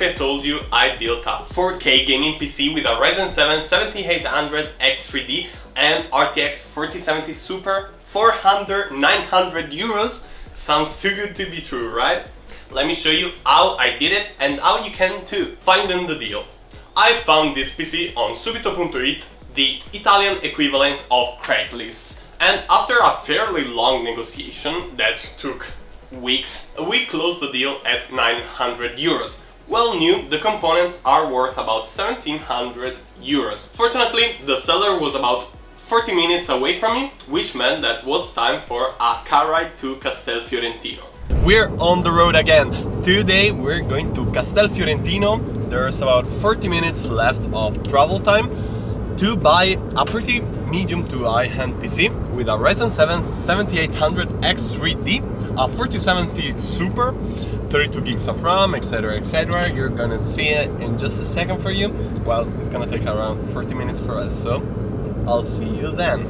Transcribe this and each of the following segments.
I told you, I built a 4K gaming PC with a Ryzen 7 7800X 3D and RTX 4070 Super for under 900 euros. Sounds too good to be true, right? Let me show you how I did it and how you can too. Finding the deal. I found this PC on subito.it, the Italian equivalent of Craigslist. And after a fairly long negotiation that took weeks, we closed the deal at 900 euros. Well, new, the components are worth about 1700 euros. Fortunately, the seller was about 40 minutes away from me, which meant that it was time for a car ride to Castel Fiorentino. We're on the road again. Today we're going to Castel Fiorentino. There's about 40 minutes left of travel time to buy a pretty medium to high-end PC with a Ryzen 7 7800X 3D, a 4070 Super, 32 gigs of RAM, etc, etc. You're gonna see it in just a second for you. Well, it's gonna take around 40 minutes for us, so I'll see you then.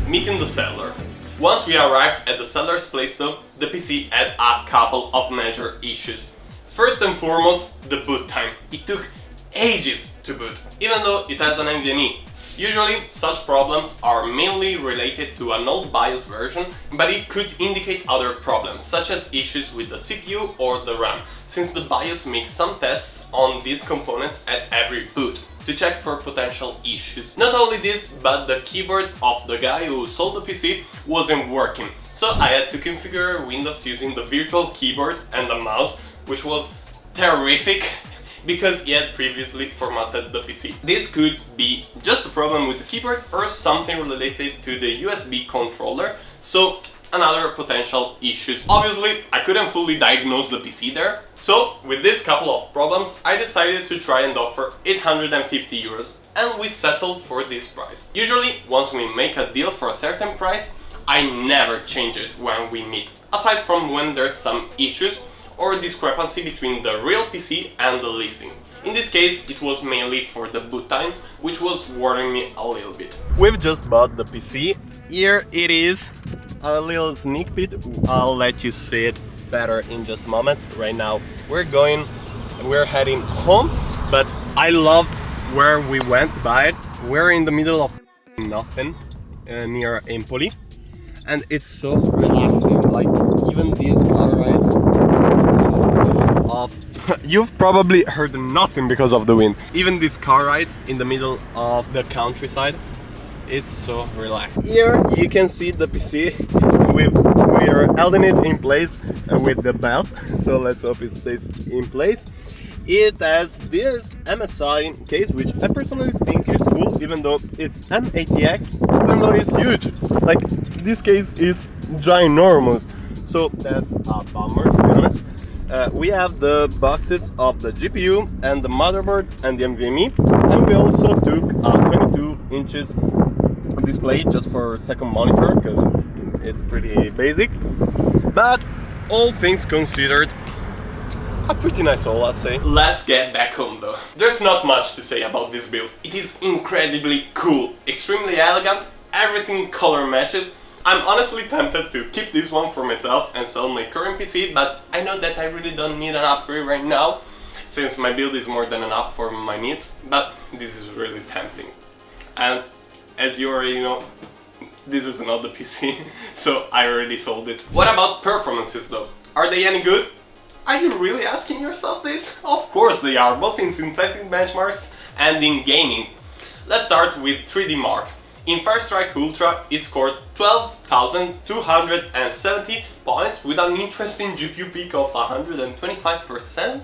Meeting the seller. Once we arrived at the seller's place though, the PC had a couple of major issues. First and foremost, the boot time. It took ages to boot, even though it has an NVMe. Usually, such problems are mainly related to an old BIOS version, but it could indicate other problems, such as issues with the CPU or the RAM, since the BIOS makes some tests on these components at every boot to check for potential issues. Not only this, but the keyboard of the guy who sold the PC wasn't working, so I had to configure Windows using the virtual keyboard and the mouse, which was terrific because he had previously formatted the PC. This could be just a problem with the keyboard or something related to the USB controller, so another potential issues. Obviously, I couldn't fully diagnose the PC there, so with this couple of problems, I decided to try and offer 850 euros, and we settled for this price. Usually, once we make a deal for a certain price, I never change it when we meet, aside from when there's some issues or discrepancy between the real PC and the listing. In this case, it was mainly for the boot time, which was worrying me a little bit. We've just bought the PC. Here it is, a little sneak peek. I'll let you see it better in just a moment. Right now we're heading home, but I love where we went to buy it. We're in the middle of nothing, near Empoli, and it's so relaxing. Like, even these car rides you've probably heard nothing because of the wind. Even these car rides in the middle of the countryside, it's so relaxed. Here you can see the PC. We're holding it in place with the belt, so let's hope it stays in place. It has this MSI case, which I personally think is cool, even though it's an ATX, even though it's huge. Like, this case is ginormous, so that's a bummer, to be honest. We have the boxes of the GPU and the motherboard and the NVMe, and we also took a 22 inches display just for second monitor because it's pretty basic, but all things considered, a pretty nice haul, I'd say. Let's get back home though. There's not much to say about this build. It is incredibly cool, extremely elegant, everything color matches. I'm honestly tempted to keep this one for myself and sell my current PC, but I know that I really don't need an upgrade right now, since my build is more than enough for my needs, but this is really tempting. And as you already know, this is not the PC, so I already sold it. What about performances though? Are they any good? Are you really asking yourself this? Of course they are, both in synthetic benchmarks and in gaming. Let's start with 3D Mark. In Firestrike Ultra, it scored 12,270 points with an interesting GPU peak of 125%.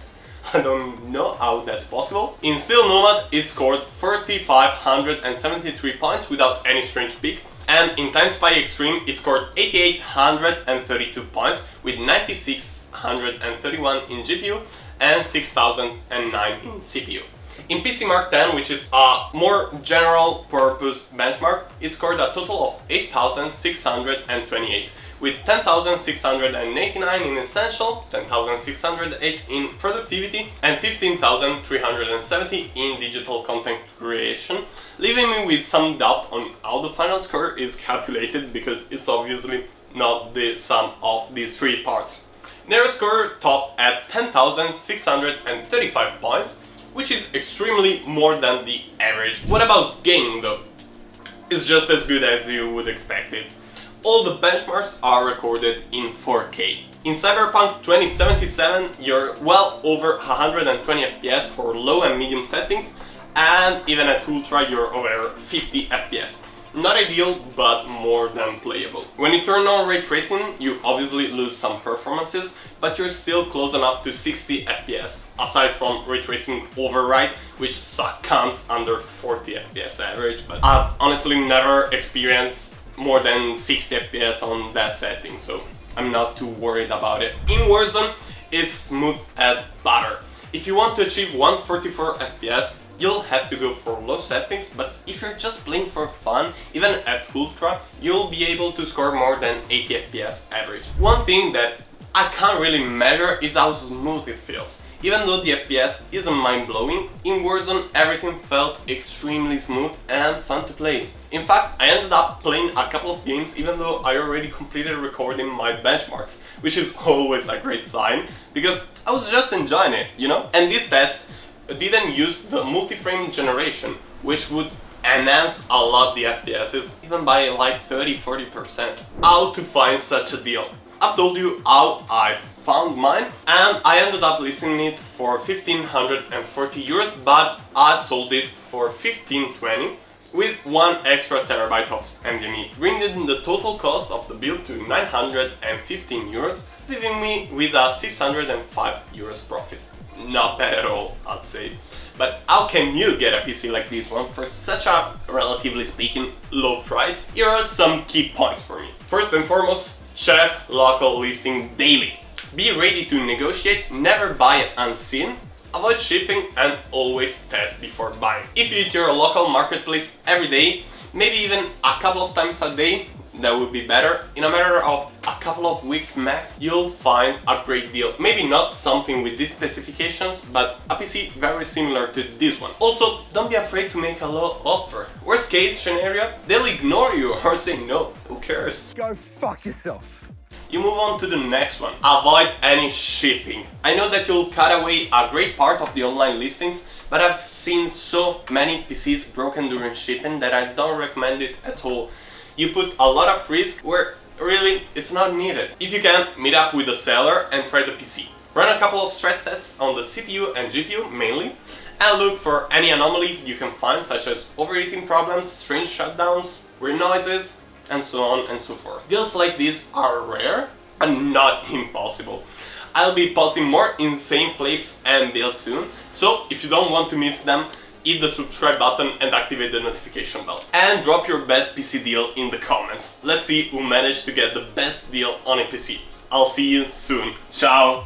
I don't know how that's possible. In Steel Nomad, it scored 3,573 points without any strange peak. And in TimeSpy Extreme, it scored 8,832 points with 9,631 in GPU and 6,009 in CPU. In PC Mark 10, which is a more general purpose benchmark, it scored a total of 8,628, with 10,689 in Essential, 10,608 in Productivity, and 15,370 in Digital Content Creation, leaving me with some doubt on how the final score is calculated, because it's obviously not the sum of these three parts. Nero score topped at 10,635 points, which is extremely more than the average. What about gaming though? It's just as good as you would expect it. All the benchmarks are recorded in 4K. In Cyberpunk 2077, you're well over 120 FPS for low and medium settings, and even at Ultra you're over 50 FPS. Not ideal, but more than playable. When you turn on ray tracing, you obviously lose some performances, but you're still close enough to 60 FPS, aside from ray tracing override, which comes under 40 FPS average, but I've honestly never experienced more than 60 FPS on that setting, so I'm not too worried about it. In Warzone, it's smooth as butter. If you want to achieve 144 FPS, you'll have to go for low settings, but if you're just playing for fun, even at Ultra, you'll be able to score more than 80 FPS average. One thing that I can't really measure is how smooth it feels. Even though the FPS isn't mind-blowing, in Warzone everything felt extremely smooth and fun to play. In fact, I ended up playing a couple of games even though I already completed recording my benchmarks, which is always a great sign, because I was just enjoying it, you know? And this test didn't use the multi-frame generation, which would enhance a lot the FPSs, even by like 30-40%. How to find such a deal? I've told you how I found mine, and I ended up listing it for 1,540 euros, but I sold it for 1,520 with 1 extra terabyte of NVMe, bringing the total cost of the build to 915 euros, leaving me with a 605 euros profit. Not bad at all, I'd say. But how can you get a PC like this one for such a, relatively speaking, low price? Here are some key points for me. First and foremost, check local listing daily. Be ready to negotiate, never buy unseen, avoid shipping, and always test before buying. If you hit your local marketplace every day, maybe even a couple of times a day, that would be better. In a matter of a couple of weeks max, you'll find a great deal. Maybe not something with these specifications, but a PC very similar to this one. Also, don't be afraid to make a low offer. Worst case scenario, they'll ignore you or say no. Who cares? Go fuck yourself. You move on to the next one. Avoid any shipping. I know that you'll cut away a great part of the online listings, but I've seen so many PCs broken during shipping that I don't recommend it at all. You put a lot of risk where really it's not needed. If you can, meet up with the seller and try the PC. Run a couple of stress tests on the CPU and GPU mainly, and look for any anomaly you can find, such as overheating problems, strange shutdowns, weird noises, and so on and so forth. Deals like this are rare, but not impossible. I'll be posting more insane flips and builds soon, so if you don't want to miss them, hit the subscribe button and activate the notification bell. And drop your best PC deal in the comments. Let's see who managed to get the best deal on a PC. I'll see you soon. Ciao!